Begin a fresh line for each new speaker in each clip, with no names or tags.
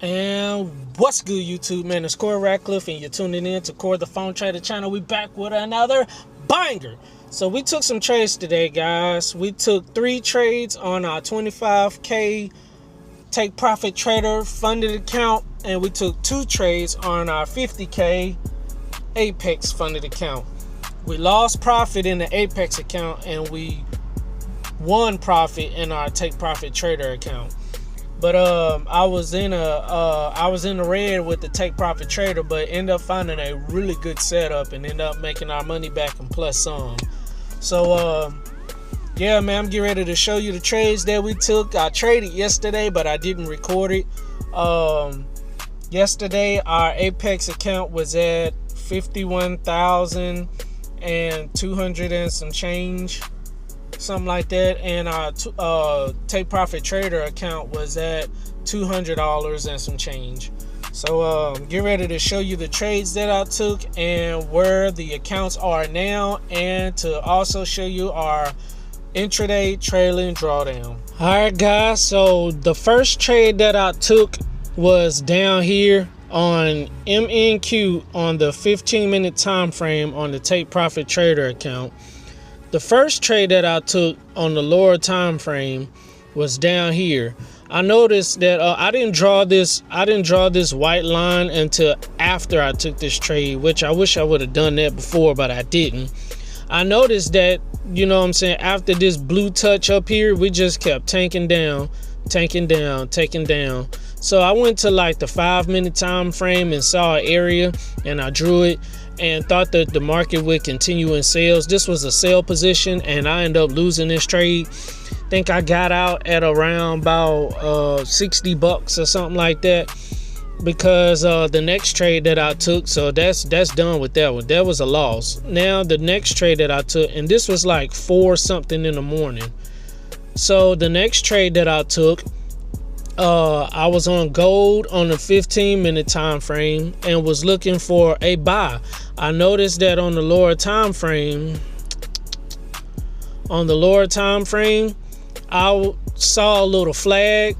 And what's good, YouTube, man? It's Corey Ratcliffe, and you're tuning in to Corey the Phone Trader channel. We back with another banger. So we took some trades today, guys. We took 3 trades on our 25K Take Profit Trader funded account, and we took 2 trades on our 50K Apex funded account. We lost profit in the Apex account, and we won profit in our Take Profit Trader account. But I was in the red with the Take Profit Trader, but ended up finding a really good setup and ended up making our money back and plus some. So yeah, man, I'm getting ready to show you the trades that we took. I traded yesterday, but I didn't record it. Yesterday our Apex account was at 51,200 and some change, something like that, and our Take Profit Trader account was at $200 and some change. So get ready to show you the trades that I took and where the accounts are now, and to also show you our intraday trailing drawdown. Alright guys, so the first trade that I took was down here on MNQ on the 15-minute time frame on the Take Profit Trader account. The first trade that I took on the lower time frame was down here. I noticed that I didn't draw this white line until after I took this trade, which I wish I would have done that before, but I didn't. I noticed that, you know what I'm saying, after this blue touch up here, we just kept tanking down. So I went to like the 5-minute time frame and saw an area, and I drew it and thought that the market would continue in sales. This was a sell position, and I ended up losing this trade. Think I got out at around about $60 or something like that, because the next trade that I took, so that's done with that one. That was a loss. Now the next trade that I took, and this was like 4 something in the morning. So the next trade that I took, I was on gold on the 15-minute time frame and was looking for a buy. I noticed that on the lower time frame, I saw a little flag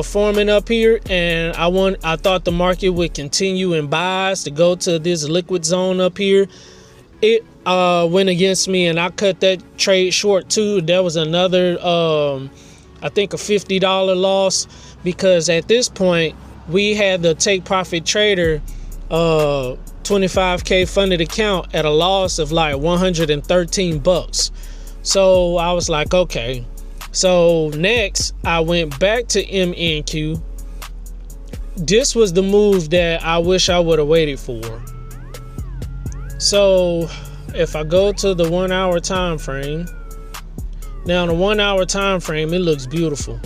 forming up here, and I thought the market would continue in buys to go to this liquid zone up here. It went against me, and I cut that trade short too. There was another I think a $50 loss, because at this point we had the Take Profit Trader 25K funded account at a loss of like $113. So I was like, okay. So next I went back to MNQ. This was the move that I wish I would have waited for. So if I go to the 1 hour time frame, now on the 1 hour time frame, it looks beautiful.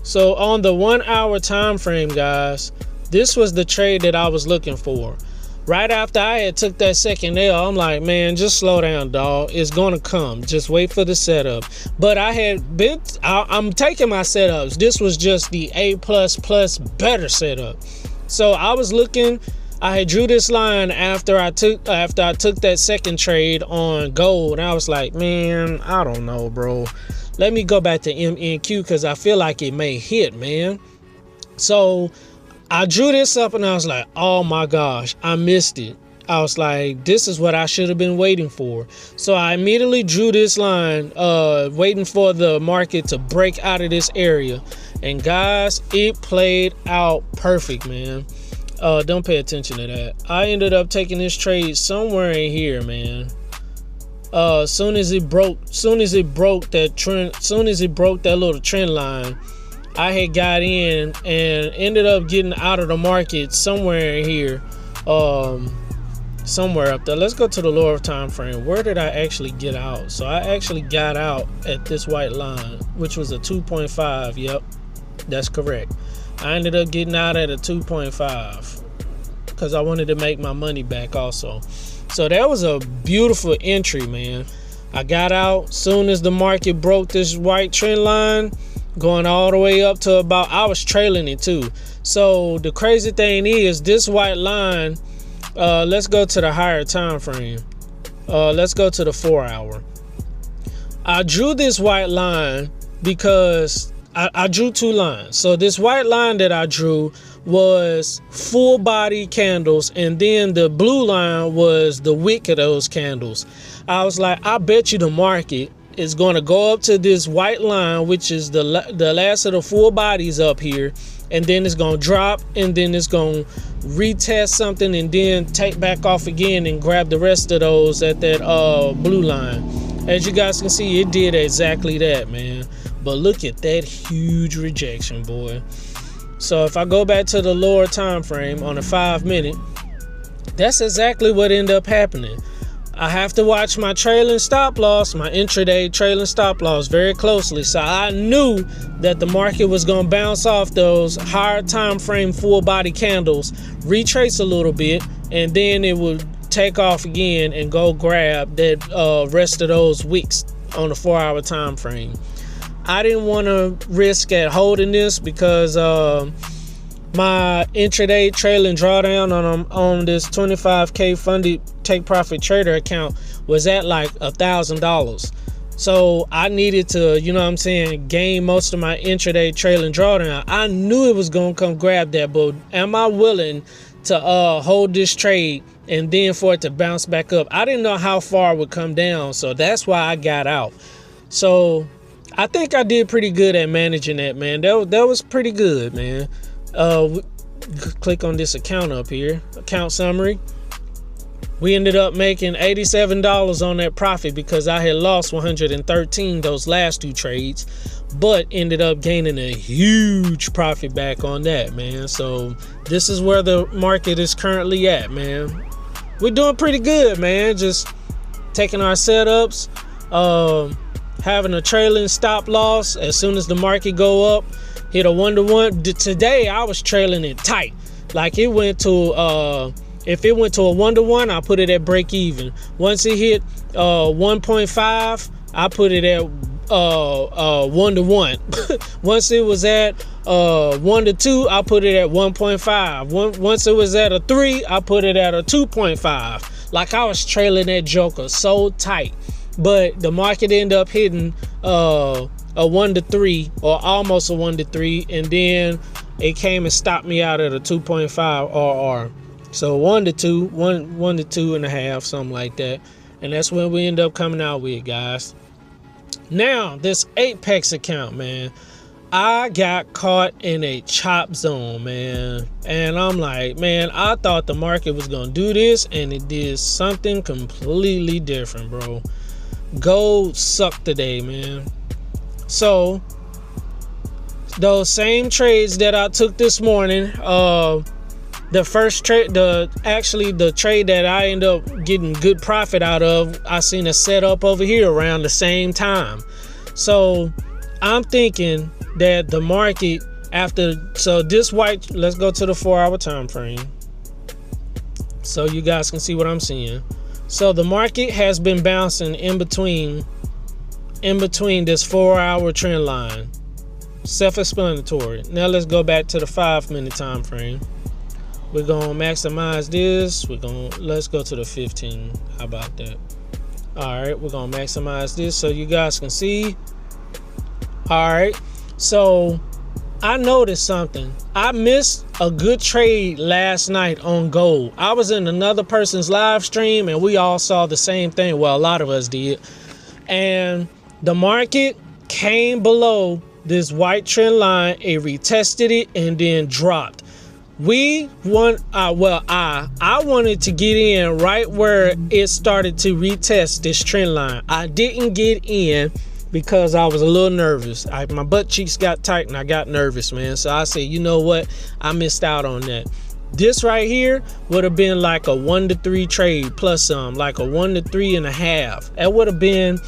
So on the 1 hour time frame, guys, this was the trade that I was looking for. Right after I had took that second L, I'm like, man, just slow down, dog. It's gonna come. Just wait for the setup. But I'm taking my setups. This was just the A++ better setup. So I was looking. I had drew this line after I took that second trade on gold, and I was like, man, I don't know, bro. Let me go back to MNQ, because I feel like it may hit, man. So I drew this up, and I was like, oh my gosh, I missed it. I was like, this is what I should have been waiting for. So I immediately drew this line, waiting for the market to break out of this area. And guys, it played out perfect, man. Don't pay attention to that. I ended up taking this trade somewhere in here, man. Soon as it broke that little trend line, I had got in and ended up getting out of the market somewhere in here, somewhere up there. Let's go to the lower time frame. Where did I actually get out? So I actually got out at this white line, which was a 2.5. Yep, that's correct. I ended up getting out at a 2.5 because I wanted to make my money back also. So that was a beautiful entry, man. I got out soon as the market broke this white trend line, going all the way up to about, I was trailing it too. So the crazy thing is, this white line, let's go to the higher time frame. Let's go to the 4 hour. I drew this white line because I drew two lines. So this white line that I drew was full body candles, and then the blue line was the wick of those candles. I was like, I bet you the market is going to go up to this white line, which is the last of the full bodies up here, and then it's going to drop, and then it's going to retest something, and then take back off again and grab the rest of those at that blue line. As you guys can see, it did exactly that, man. But look at that huge rejection, boy. So if I go back to the lower time frame on a 5 minute, that's exactly what ended up happening. I have to watch my trailing stop loss, my intraday trailing stop loss very closely. So I knew that the market was going to bounce off those higher time frame full body candles, retrace a little bit, and then it would take off again and go grab that rest of those wicks on the 4-hour time frame. I didn't want to risk at holding this because my intraday trailing drawdown on this 25K funded take profit trader account was at like $1,000. So I needed to, you know what I'm saying, gain most of my intraday trailing drawdown. I knew it was going to come grab that, but am I willing to hold this trade and then for it to bounce back up? I didn't know how far it would come down, so that's why I got out. So I think I did pretty good at managing that, man. That was pretty good, man. Click on this account up here, account summary. We ended up making $87 on that profit because I had lost 113 those last two trades, but ended up gaining a huge profit back on that, man. So this is where the market is currently at, man. We're doing pretty good, man. Just taking our setups, having a trailing stop loss as soon as the market go up, hit a 1-to-1. Today I was trailing it tight. Like it went to if it went to a 1-to-1, I put it at break even. Once it hit 1.5, I put it at 1-to-1. Once it was at 1-to-2, I put it at 1.5. Once it was at a 3, I put it at a 2.5. Like I was trailing that joker so tight. But the market ended up hitting a 1-to-3 or almost a 1-to-3, and then it came and stopped me out at a 2.5 RR. So 1-to-2, 1-to-2.5, something like that. And that's when we end up coming out with, guys. Now, this Apex account, man, I got caught in a chop zone, man. And I'm like, man, I thought the market was going to do this, and it did something completely different, bro. Gold sucked today, man. So those same trades that I took this morning, the first trade, the trade that I end up getting good profit out of, I seen a setup over here around the same time. So I'm thinking that the market so this white, let's go to the 4-hour time frame so you guys can see what I'm seeing. So the market has been bouncing in between this 4-hour trend line. Self-explanatory. Now let's go back to the 5-minute time frame. We're gonna maximize this. Let's go to the 15. How about that? All right, we're gonna maximize this so you guys can see. All right, so I noticed something. I missed a good trade last night on gold. I was in another person's live stream and we all saw the same thing. Well, a lot of us did. And the market came below this white trend line. It retested it and then dropped. I wanted to get in right where it started to retest this trend line. I didn't get in because I was a little nervous. My butt cheeks got tight and I got nervous, man. So I said, you know what? I missed out on that. This right here would have been like a 1-to-3 trade plus some, like a 1-to-3.5. That would have been,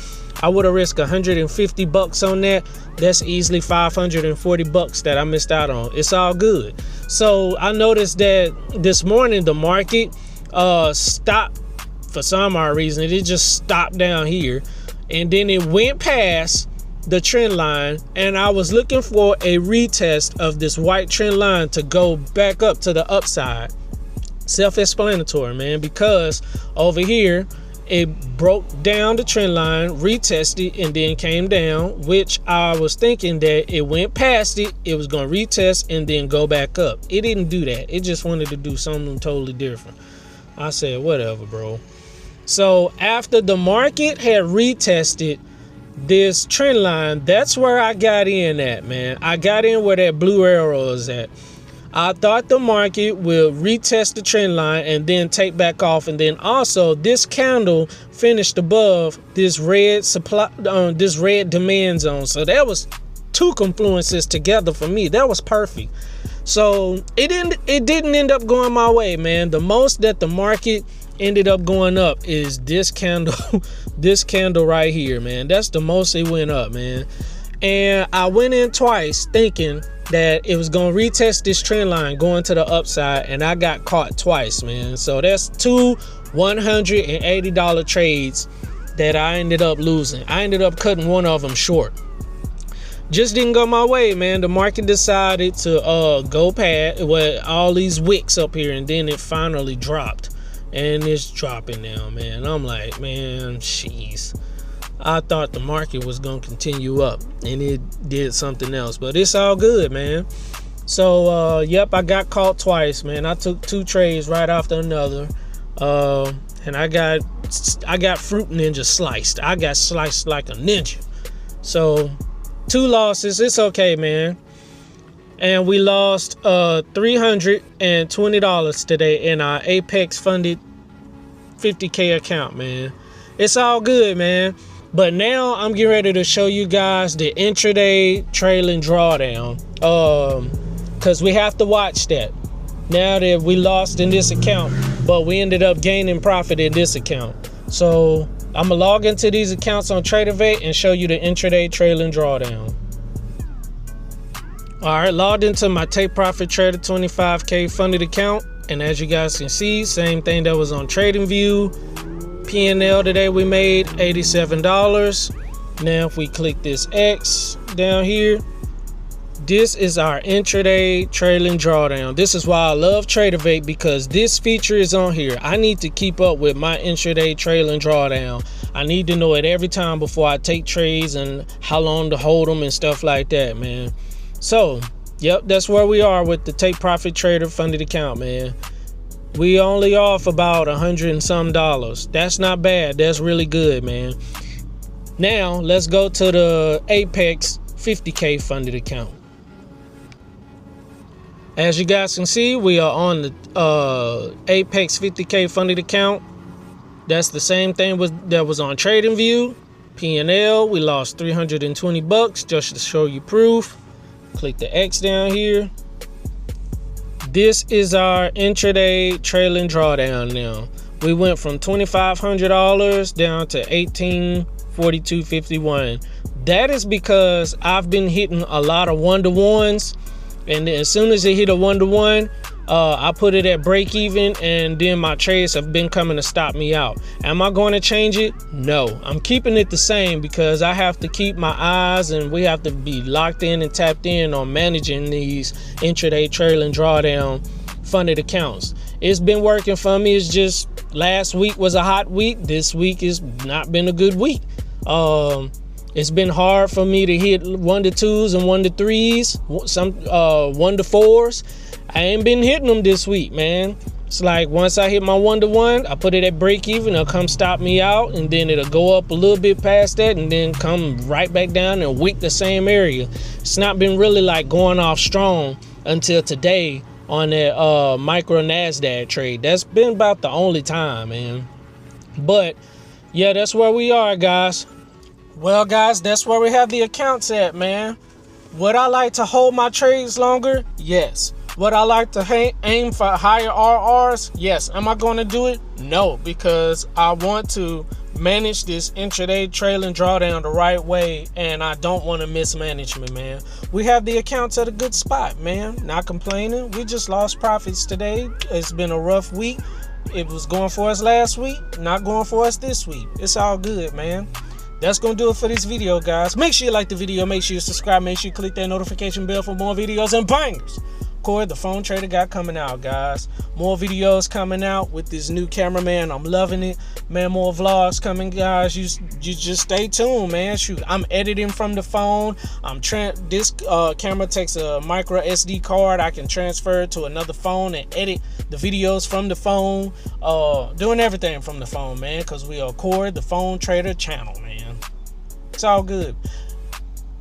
I would have risked $150 on that. That's easily $540 that I missed out on. It's all good. So I noticed that this morning the market stopped for some odd reason. It just stopped down here. And then it went past the trend line, and I was looking for a retest of this white trend line to go back up to the upside. Self-explanatory, man, because over here it broke down the trend line, retested, and then came down, which I was thinking that it went past it, it was going to retest and then go back up. It didn't do that. It just wanted to do something totally different. I said, whatever, bro. So after the market had retested this trend line, that's where I got in at, man. I got in where that blue arrow is at. I thought the market will retest the trend line and then take back off, and then also this candle finished above this red supply, this red demand zone. So that was two confluences together for me. That was perfect. So it didn't end up going my way, man. The most that the market ended up going up is this candle, this candle right here, man. That's the most it went up, man. And I went in twice thinking that it was going to retest this trend line going to the upside, and I got caught twice, man. So that's two $180 trades that I ended up losing. I ended up cutting one of them short. Just didn't go my way, man. The market decided to go past all these wicks up here, and then it finally dropped. And it's dropping now, man. I'm like, man, jeez. I thought the market was going to continue up, and it did something else, but it's all good, man. So, yep, I got caught twice, man. I took two trades right after another, and I got fruit ninja sliced. I got sliced like a ninja. So, two losses. It's okay, man. And we lost $320 today in our Apex funded 50K account, man. It's all good, man. But now I'm getting ready to show you guys the intraday trailing drawdown, because we have to watch that. Now that we lost in this account, but we ended up gaining profit in this account. So I'm gonna log into these accounts on TradeAvate and show you the intraday trailing drawdown. All right, logged into my Take Profit Trader 25K funded account, and as you guys can see, same thing that was on TradingView. P&L today we made $87. Now if we click this X down here, this is our intraday trailing drawdown. This is why I love TradeAvate, because this feature is on here. I need to keep up with my intraday trailing drawdown. I need to know it every time before I take trades and how long to hold them and stuff like that, man. So, yep, that's where we are with the Take Profit Trader funded account, man. We only off about $100 and some. That's not bad. That's really good, man. Now, let's go to the Apex 50K funded account. As you guys can see, we are on the Apex 50K funded account. That's the same thing that was on TradingView. P&L, we lost $320 just to show you proof. Click the X down here. This is our intraday trailing drawdown now. We went from $2,500 down to $1,842.51. That is because I've been hitting a lot of one-to-ones, and as soon as it hit a one-to-one, I put it at break even, and then my trades have been coming to stop me out. Am I going to change it? No, I'm keeping it the same because I have to keep my eyes, and we have to be locked in and tapped in on managing these intraday trailing drawdown funded accounts. It's been working for me. It's just last week was a hot week. This week has not been a good week. It's been hard for me to hit 1-2s and 1-3s, some 1-4s. I ain't been hitting them this week, man. It's like once I hit my 1-to-1, I put it at break even, it'll come stop me out, and then it'll go up a little bit past that and then come right back down and wick the same area. It's not been really like going off strong until today on that micro NASDAQ trade. That's been about the only time, man. But yeah, that's where we are, guys. Well, guys, that's where we have the accounts at, man. Would I like to hold my trades longer? Yes. Would I like to aim for higher RRs? Yes. Am I going to do it? No, because I want to manage this intraday trailing drawdown the right way, and I don't want to mismanagement, man. We have the accounts at a good spot, man. Not complaining. We just lost profits today. It's been a rough week. It was going for us last week, not going for us this week. It's all good, man. That's going to do it for this video, guys. Make sure you like the video. Make sure you subscribe. Make sure you click that notification bell for more videos and bangers Corey, the phone trader, got coming out, guys. More videos coming out with this new cameraman. I'm loving it, man. More vlogs coming, guys. You just stay tuned, man. Shoot, I'm editing from the phone. This camera takes a micro SD card. I can transfer it to another phone and edit the videos from the phone. Doing everything from the phone, man, because we are Corey, the phone trader channel, man. It's all good.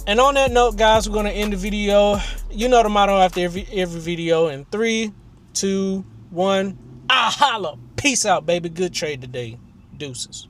And on that note, guys, we're going to end the video. You know the motto after every video. In 3, 2, 1. Ah, holla. Peace out, baby. Good trade today. Deuces.